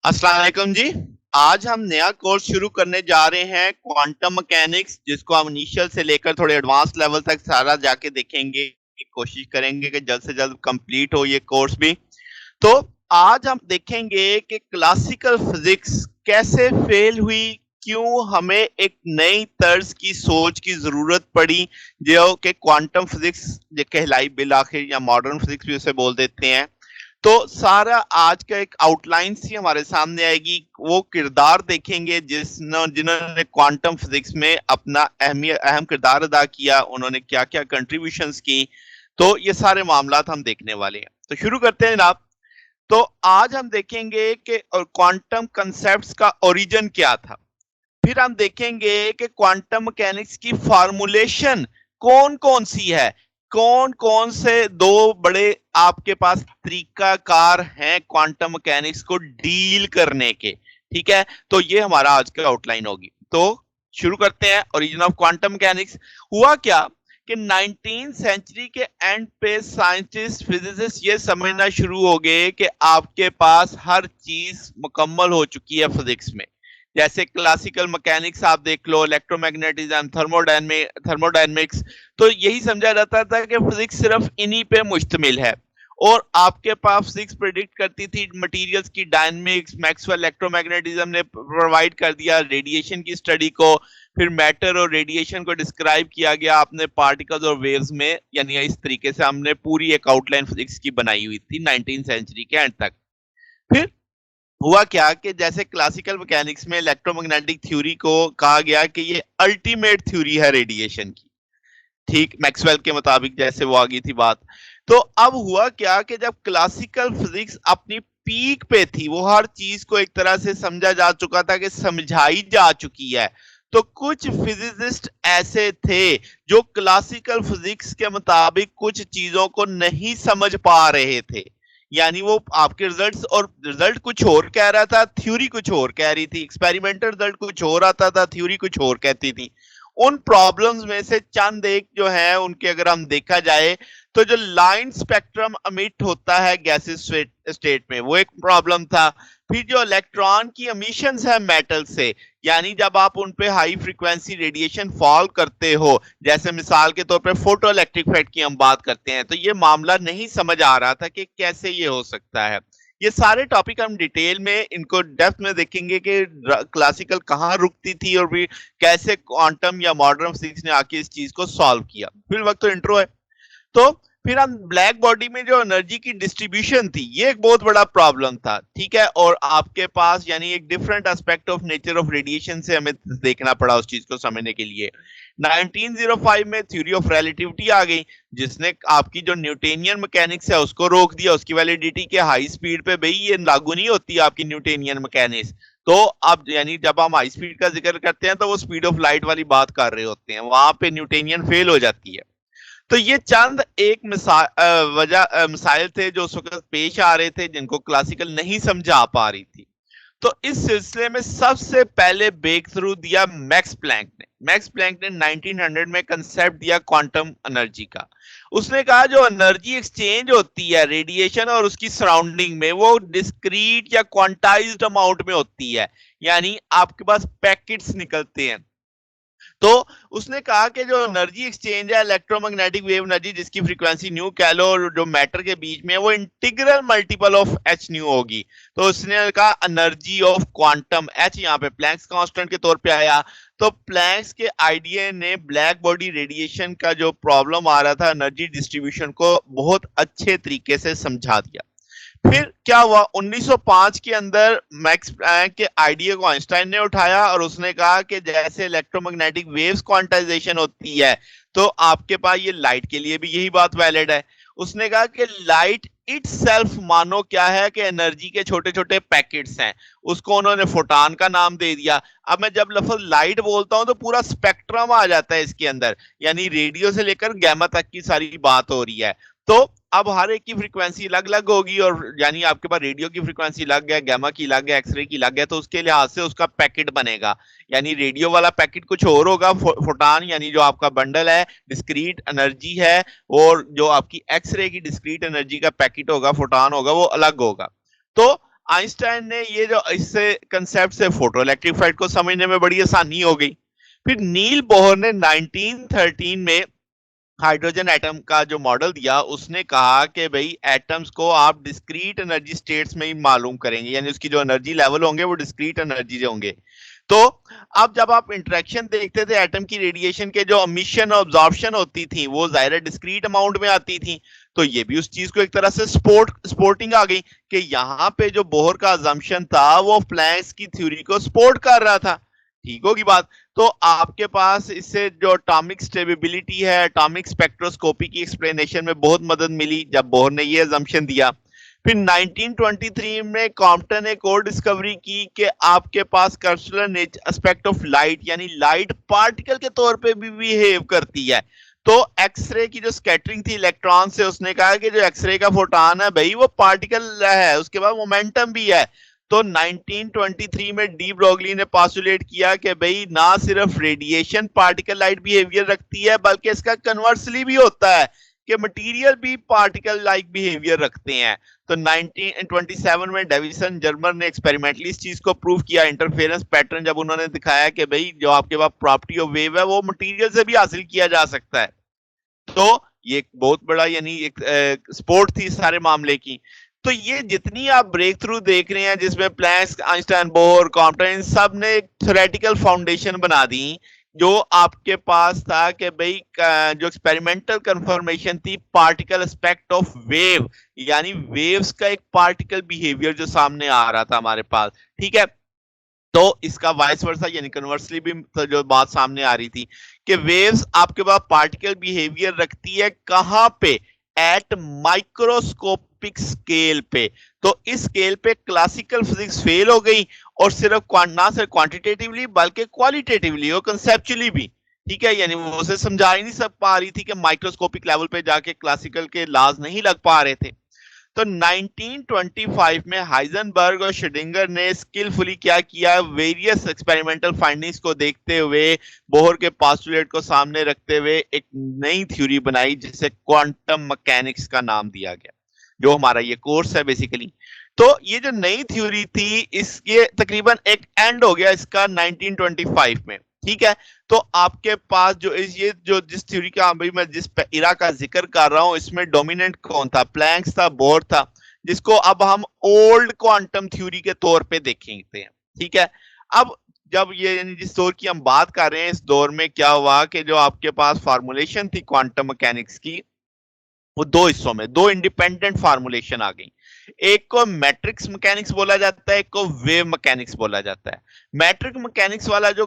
अस्सलाम वालेकुम जी। आज हम नया कोर्स शुरू करने जा रहे हैं क्वांटम मैकेनिक्स, जिसको हम इनिशियल से लेकर थोड़े एडवांस लेवल तक सारा जाके देखेंगे। कोशिश करेंगे कि जल्द से जल्द कंप्लीट हो ये कोर्स भी। तो आज हम देखेंगे कि क्लासिकल फिजिक्स कैसे फेल हुई, क्यों हमें एक नई तर्ज की सोच की जरूरत पड़ी, जो कि क्वांटम फिजिक्स कहलाई बिल आखिर, या मॉडर्न फिजिक्स भी उसे बोल देते हैं। तो सारा आज का एक आउटलाइन सी हमारे सामने आएगी। वो किरदार देखेंगे जिन्होंने क्वांटम फिजिक्स में अपना अहम किरदार अदा किया, उन्होंने क्या क्या कंट्रीब्यूशंस की। तो ये सारे मामलात हम देखने वाले हैं। तो शुरू करते हैं जनाब। तो आज हम देखेंगे कि क्वांटम कंसेप्ट्स का ओरिजिन क्या था। फिर हम देखेंगे कि क्वांटम मैकेनिक्स की फार्मूलेशन कौन कौन सी है, कौन कौन से दो बड़े आपके पास तरीकाकार हैं क्वांटम मैकेनिक्स को डील करने के। ठीक है, तो ये हमारा आज का आउटलाइन होगी। तो शुरू करते हैं। ओरिजिन ऑफ क्वांटम मैकेनिक्स हुआ क्या कि 19 सेंचुरी के एंड पे साइंटिस्ट फिजिसिस्ट ये समझना शुरू हो गए कि आपके पास हर चीज मुकम्मल हो चुकी है फिजिक्स में। जैसे क्लासिकल मैकेनिक्स आप देख लो, इलेक्ट्रोमैग्नेटिज्म, थर्मोडायनेमिक्स। तो यही समझा जाता था कि फिजिक्स सिर्फ इन्हीं पे मुश्तमिल है। और आपके पास फिजिक्स प्रिडिक्ट करती थी मटेरियल्स की डायनेमिक्स। मैक्सवेल इलेक्ट्रोमैग्नेटिज्म ने प्रोवाइड कर दिया रेडिएशन की स्टडी को। फिर मैटर और रेडिएशन को डिस्क्राइब किया गया आपने पार्टिकल्स और वेव्स में। यानी इस तरीके से हमने पूरी एक आउटलाइन फिजिक्स की बनाई हुई थी 19 सेंचुरी के एंड तक। फिर हुआ क्या कि जैसे क्लासिकल मैकेनिक्स में इलेक्ट्रोमैग्नेटिक थ्योरी को कहा गया कि ये अल्टीमेट थ्योरी है रेडिएशन की। ठीक मैक्सवेल के मुताबिक जैसे वो आ गई थी बात। तो अब हुआ क्या कि जब क्लासिकल फिजिक्स अपनी पीक पे थी, वो हर चीज को एक तरह से समझा जा चुका था कि समझाई जा चुकी है। तो कुछ फिजिसिस्ट ऐसे थे जो क्लासिकल फिजिक्स के मुताबिक कुछ चीजों को नहीं समझ पा रहे थे। यानी वो आपके रिजल्ट्स और रिजल्ट कुछ और कह रहा था, थ्योरी कुछ और कह रही थी। एक्सपेरिमेंटल रिजल्ट कुछ और आता था, थ्योरी कुछ और कहती थी। उन प्रॉब्लम्स में से चंद एक जो है उनके अगर हम देखा जाए, तो जो लाइन स्पेक्ट्रम अमिट होता है गैसेस स्टेट में, वो एक प्रॉब्लम था। फिर जो इलेक्ट्रॉन की एमिशंस है मेटल से, यानी जब आप उन पे हाई फ्रीक्वेंसी रेडिएशन फॉल करते हो, जैसे मिसाल के तौर पे फोटो इलेक्ट्रिक इफेक्ट की हम बात करते हैं, तो ये मामला नहीं समझ आ रहा था कि कैसे ये हो सकता है। ये सारे टॉपिक हम डिटेल में इनको डेप्थ में देखेंगे कि क्लासिकल कहाँ रुकती थी और भी कैसे क्वांटम या मॉडर्न फिजिक्स ने आके इस चीज को सॉल्व किया। फिर वक्त तो इंट्रो है। तो फिर हम ब्लैक बॉडी में जो एनर्जी की डिस्ट्रीब्यूशन थी, ये एक बहुत बड़ा प्रॉब्लम था। ठीक है, और आपके पास यानी एक different aspect of nature of radiation से हमें देखना पड़ा उस चीज को समझने के लिए। 1905 में थ्योरी ऑफ रिलेटिविटी आ गई, जिसने आपकी जो न्यूटोनियन मैकेनिक्स है उसको रोक दिया। उसकी वैलिडिटी के हाई स्पीड पे भाई ये लागू नहीं होती आपकी न्यूटोनियन मैकेनिक्स। तो अब यानी जब हम हाई स्पीड का जिक्र करते हैं तो वो स्पीड ऑफ लाइट वाली बात कर रहे होते हैं, वहां पे न्यूटोनियन फेल हो जाती है। तो ये चंद एक मिसाइल थे जो उस वक्त पेश आ रहे थे, जिनको क्लासिकल नहीं समझा पा रही थी। तो इस सिलसिले में सबसे पहले ब्रेक थ्रू दिया मैक्स प्लैंक ने। मैक्स प्लैंक ने 1900 में कंसेप्ट दिया क्वांटम एनर्जी का। उसने कहा जो एनर्जी एक्सचेंज होती है रेडिएशन और उसकी सराउंडिंग में, वो डिस्क्रीट या क्वांटाइज्ड अमाउंट में होती है। यानी आपके पास पैकेट्स निकलते हैं। तो उसने कहा कि जो एनर्जी एक्सचेंज है, इलेक्ट्रोमैग्नेटिक वेव एनर्जी जिसकी फ्रीक्वेंसी न्यू कह लो, और जो मैटर के बीच में है, वो integral multiple of H new होगी। तो उसने कहा एनर्जी ऑफ क्वांटम एच, यहाँ पे प्लैंक्स कांस्टेंट के तौर पे आया। तो प्लैंक्स के आइडिया ने ब्लैक बॉडी रेडिएशन का जो प्रॉब्लम आ रहा था एनर्जी डिस्ट्रीब्यूशन को बहुत अच्छे तरीके से समझा दिया। फिर क्या हुआ, 1905 के अंदर मैक्स प्लैंक के आइडिया को आइंस्टाइन ने उठाया और उसने कहा कि जैसे इलेक्ट्रोमैग्नेटिक वेव्स क्वांटाइजेशन होती है, तो आपके पास ये लाइट के लिए भी यही बात वैलिड है। उसने कहा कि लाइट इट सेल्फ मानो क्या है कि एनर्जी के छोटे छोटे पैकेट्स हैं। उसको उन्होंने फोटान का नाम दे दिया। अब मैं जब लफ्ज लाइट बोलता हूं तो पूरा स्पेक्ट्रम आ जाता है इसके अंदर, यानी रेडियो से लेकर गैमा तक की सारी बात हो रही है। तो अब हर एक की फ्रीक्वेंसी अलग अलग होगी, और यानी आपके पास रेडियो की फ्रीक्वेंसी अलग है, गैमा की अलग है, एक्सरे की अलग है, तो उसके लिहाज से उसका पैकेट बनेगा। यानी रेडियो वाला पैकेट कुछ और होगा, फोटान यानी जो आपका बंडल है, डिस्क्रीट एनर्जी है, और जो आपकी एक्सरे की डिस्क्रीट एनर्जी का पैकेट होगा, फोटान होगा, वो अलग होगा। तो आइंस्टाइन ने ये जो इससे कंसेप्ट से फोटो इलेक्ट्रिक इफेक्ट को समझने में बड़ी आसानी हो गई। फिर नील बोहर ने 1913 में हाइड्रोजन एटम का जो मॉडल दिया, उसने कहा कि भाई एटम्स को आप डिस्क्रीट एनर्जी स्टेट्स में ही मालूम करेंगे, यानी उसकी जो एनर्जी लेवल होंगे वो डिस्क्रीट एनर्जी होंगे। तो अब जब आप इंटरेक्शन देखते थे एटम की, रेडिएशन के जो एमिशन और अब्जॉर्प्शन होती थी वो जाहिर डिस्क्रीट अमाउंट में आती थी। तो ये भी उस चीज को एक तरह से स्पोर्टिंग आ गई कि यहाँ पे जो बोहर का अजम्पशन था वो प्लैंक्स की थ्योरी को सपोर्ट कर रहा था। ठीक होगी बात। तो आपके पास इससे जो एटॉमिक स्टेबिलिटी है, एटॉमिक स्पेक्ट्रोस्कोपी की एक्सप्लेनेशन में बहुत मदद मिली जब बोहर ने ये अजम्पशन दिया। फिर 1923 में कॉम्पटन ने एक और डिस्कवरी की कि आपके पास कर्सुलर एस्पेक्ट ऑफ लाइट, यानी लाइट पार्टिकल के तौर पे भी बिहेव करती है। तो एक्सरे की जो स्कैटरिंग थी इलेक्ट्रॉन से, उसने कहा कि जो एक्सरे का फोटॉन है भाई वो पार्टिकल है, उसके बाद मोमेंटम भी है। तो 1923 में डी ब्रोगली ने पॉस्टुलेट किया कि भाई ना सिर्फ रेडिएशन पार्टिकल लाइट बिहेवियर रखती है, बल्कि इसका कन्वर्सली भी होता है कि मटेरियल भी पार्टिकल लाइक बिहेवियर रखते हैं। तो 1927 में डेविसन जर्मन ने एक्सपेरिमेंटली इस चीज को प्रूव किया, इंटरफेरेंस पैटर्न जब उन्होंने दिखाया कि भाई जो आपके पास प्रॉपर्टी ऑफ वेव है वो मटेरियल से भी हासिल किया जा सकता है। तो ये एक बहुत बड़ा यानी एक स्पोर्ट थी सारे मामले की। तो ये जितनी आप ब्रेक थ्रू देख रहे हैं जिसमें प्लैंक्स, आइंस्टाइन, बोहर, कॉम्पटन, इन सब ने एक थ्योरेटिकल फाउंडेशन बना दी। जो आपके पास था कि भाई जो एक्सपेरिमेंटल कंफर्मेशन थी पार्टिकल एस्पेक्ट ऑफ वेव, यानी वेव्स का एक पार्टिकल बिहेवियर जो सामने आ रहा था हमारे पास। ठीक है। तो इसका वाइस वर्सा यानी कन्वर्सली भी तो जो बात सामने आ रही थी कि वेव्स आपके पास पार्टिकल बिहेवियर रखती है कहां पे, एट माइक्रोस्कोपिक स्केल पे। तो इस स्केल पे क्लासिकल फिजिक्स फेल हो गई और सिर्फ ना सिर्फ क्वांटिटेटिवली बल्कि क्वालिटेटिवली और कंसेप्चुअली भी। ठीक है, यानी वो उसे समझा ही नहीं सब पा रही थी कि माइक्रोस्कोपिक लेवल पे जाके क्लासिकल के लॉज नहीं लग पा रहे थे। तो 1925 में हाइजनबर्ग और श्रोडिंगर ने स्किलफुली क्या किया, वेरियस एक्सपेरिमेंटल फाइंडिंग्स को देखते हुए, बोहर के पोस्टुलेट को सामने रखते हुए एक नई थ्योरी बनाई जिसे क्वांटम मैकेनिक्स का नाम दिया गया, जो हमारा ये कोर्स है बेसिकली। तो ये जो नई थ्योरी थी इसके तकरीबन एक एंड हो गया इसका 1925 में। ठीक है। तो आपके पास जो ये जो जिस थ्योरी का अभी मैं जिस इरा का जिक्र कर रहा हूं इसमें डोमिनेंट कौन था, प्लैंक्स था, बोहर था, जिसको अब हम ओल्ड क्वांटम थ्योरी के तौर पे देखेंगे। ठीक है। अब जब ये जिस दौर की हम बात कर रहे हैं इस दौर में क्या हुआ कि जो आपके पास फार्मूलेशन थी क्वांटम मैकेनिक्स की वो दो हिस्सों में दो इंडिपेंडेंट फार्मूलेशन आ गई। एक को मैट्रिक्स मैकेनिक्स बोला जाता है, एक को वेव मैकेनिक्स बोला जाता है। मैट्रिक्स मैकेनिक्स वाला जो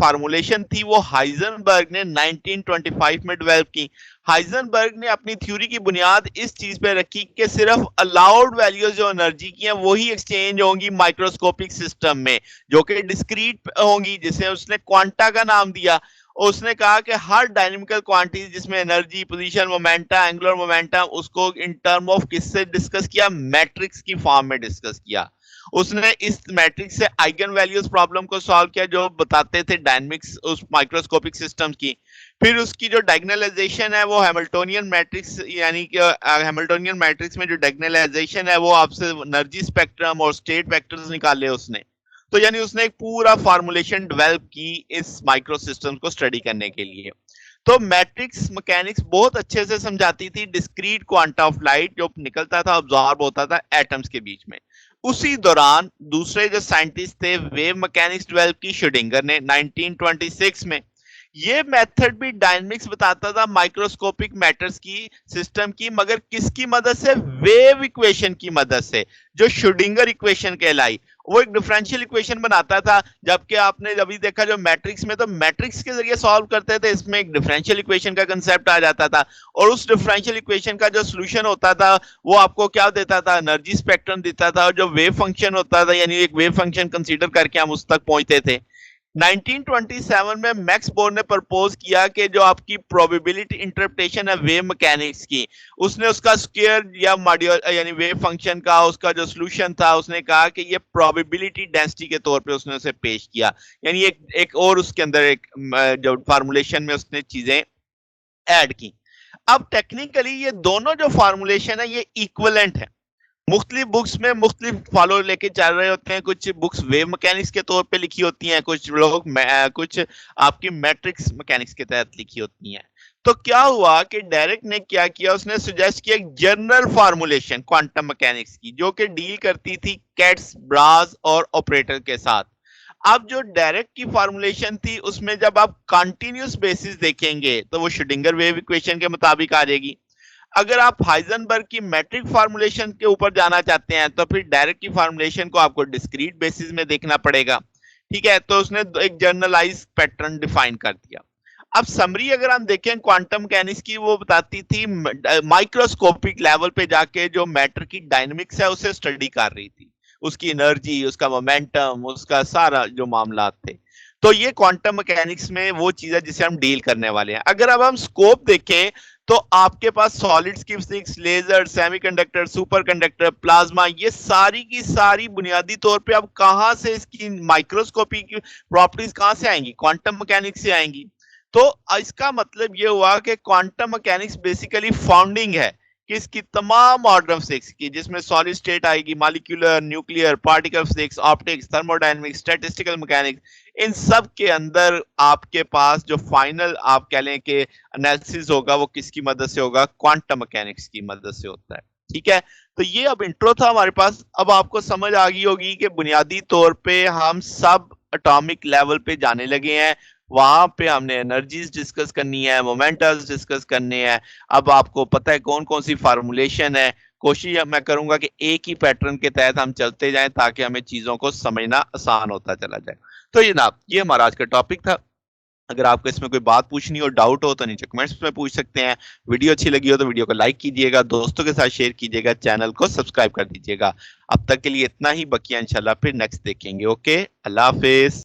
फार्मूलेशन थी वो हाइजनबर्ग ने 1925 में डेवलप की। हाइजनबर्ग ने अपनी थ्योरी की बुनियाद इस चीज पे रखी कि सिर्फ अलाउड वैल्यूज जो एनर्जी की हैं वही एक्सचेंज होंगी माइक्रोस्कोपिक सिस्टम में, जो कि डिस्क्रीट होंगी, जिसे उसने क्वांटा का नाम दिया। उसने कहा कि हर डायनेमिकल क्वांटिटी जिसमें energy, position, momentum, angular momentum, उसको इन टर्म ऑफ किससे डिस्कस किया, मैट्रिक्स की फॉर्म में डिस्कस किया। उसने इस मैट्रिक्स से आइगन वैल्यूज प्रॉब्लम को सॉल्व किया जो बताते थे डायनेमिक्स उस माइक्रोस्कोपिक सिस्टम की। फिर उसकी जो डायगोनलाइजेशन है वो हैमिल्टोनियन मैट्रिक्स, यानी कि हैमिल्टोनियन मैट्रिक्स में जो डायगोनलाइजेशन है वो आपसे एनर्जी स्पेक्ट्रम और स्टेट वेक्टर्स निकाले उसने। तो यानी उसने एक पूरा फार्मूलेशन डेवलप की इस माइक्रो सिस्टम को स्टडी करने के लिए। तो मैट्रिक्स मैकेनिक्स बहुत अच्छे से समझाती थी डिस्क्रीट क्वांटा ऑफ लाइट जो निकलता था, ऑब्जॉर्ब होता था एटम्स के बीच में। उसी दौरान दूसरे जो साइंटिस्ट थे वेव मैकेनिक्स डेवलप की श्रोडिंगर ने 1926 में। ये मेथड भी डायनेमिक्स बताता था माइक्रोस्कोपिक मैटर्स की सिस्टम की, मगर किसकी मदद से, वेव इक्वेशन की मदद से, जो श्रोडिंगर इक्वेशन कहलाई। वो एक डिफरेंशियल इक्वेशन बनाता था, जबकि आपने अभी देखा जो मैट्रिक्स में तो मैट्रिक्स के जरिए सॉल्व करते थे, इसमें एक डिफरेंशियल इक्वेशन का कंसेप्ट आ जाता था। और उस डिफरेंशियल इक्वेशन का जो सोल्यूशन होता था वो आपको क्या देता था, एनर्जी स्पेक्ट्रम देता था। और जो वेव फंक्शन होता था यानी एक वेव फंक्शन कंसीडर करके हम उस तक पहुंचते थे। 1927 में मैक्स बोर ने प्रपोज किया कि जो आपकी प्रोबेबिलिटी इंटरप्रिटेशन है वेव मैकेनिक्स की, उसने उसका स्क्वायर या मॉड्यूल यानी वेव फंक्शन का उसका जो सॉल्यूशन था उसने कहा कि ये प्रोबेबिलिटी डेंसिटी के तौर पे उसने उसे पेश किया। यानी एक और उसके अंदर एक जो फार्मूलेशन में उसने चीजें ऐड की। अब टेक्निकली ये दोनों जो फार्मूलेशन है ये इक्विवेलेंट है। मुख्तलिफ बुक्स में मुख्तलिफ फॉलो लेके चल रहे होते हैं। कुछ बुक्स वेव मैकेनिक्स के तौर पे लिखी होती हैं, कुछ लोग कुछ आपकी मैट्रिक्स मैकेनिक्स के तहत लिखी होती हैं। तो क्या हुआ कि डायरेक्ट ने क्या किया, उसने सुजेस्ट किया एक जनरल फार्मूलेशन क्वांटम मैकेनिक्स की, जो कि डील करती थी कैट्स, ब्रास और ऑपरेटर के साथ। अब जो डायरेक्ट की फार्मूलेशन थी उसमें जब आप कंटिन्यूस बेसिस देखेंगे तो वो श्रोडिंगर वेव इक्वेशन के मुताबिक आ जाएगी। अगर आप हाइजेनबर्ग की मैट्रिक फार्मूलेशन के ऊपर जाना चाहते हैं तो फिर डायरेक्ट की फार्मूलेशन को आपको डिस्क्रीट बेसिस में देखना पड़ेगा। ठीक है, तो उसने एक जनरलाइज पैटर्न डिफाइन कर दिया। अब समरी अगर हम देखें क्वांटम मैकेनिक्स की, वो बताती थी माइक्रोस्कोपिक लेवल पे जाके जो मैटर की डायनेमिक्स है उसे स्टडी कर रही थी, उसकी एनर्जी, उसका मोमेंटम, उसका सारा जो मामला थे। तो ये क्वांटम मैकेनिक्स में वो चीज है जिसे हम डील करने वाले हैं। अगर अब हम स्कोप देखें तो आपके पास सॉलिड्स की physics, laser, semiconductor, superconductor, plasma, ये सारी की सारी बुनियादी तौर पे अब कहां से इसकी माइक्रोस्कोपी की प्रॉपर्टीज कहां से आएंगी? क्वांटम मैकेनिक्स से आएंगी। तो इसका मतलब ये हुआ कि क्वांटम मैकेनिक्स बेसिकली फाउंडिंग है कि इसकी तमाम ऑर्डर ऑफ फिजिक्स की, जिसमें सॉलिड स्टेट आएगी, molecular, nuclear, particle physics, optics, thermodynamics, statistical mechanics, इन सब के अंदर आपके पास जो फाइनल आप कह लें कि एनालिसिस होगा वो किसकी मदद से होगा? क्वांटम मैकेनिक्स की मदद से होता है। ठीक है, तो ये अब इंट्रो था हमारे पास। अब आपको समझ आ गई होगी कि बुनियादी तौर पे हम सब एटॉमिक लेवल पे जाने लगे हैं। वहां पे हमने एनर्जीज डिस्कस करनी है, मोमेंटम्स डिस्कस करने हैं। अब आपको पता है कौन कौन सी फार्मूलेशन है। कोशिश मैं करूंगा कि एक ही पैटर्न के तहत हम चलते जाएं ताकि हमें चीजों को समझना आसान होता चला जाए। तो ये जनाब, ये हमारा आज का टॉपिक था। अगर आपको इसमें कोई बात पूछनी हो, डाउट हो, तो नीचे कमेंट्स में पूछ सकते हैं। वीडियो अच्छी लगी हो तो वीडियो को लाइक कीजिएगा, दोस्तों के साथ शेयर कीजिएगा, चैनल को सब्सक्राइब कर दीजिएगा। अब तक के लिए इतना ही, बकिया इंशाल्लाह फिर नेक्स्ट देखेंगे। ओके, अल्लाह हाफिज।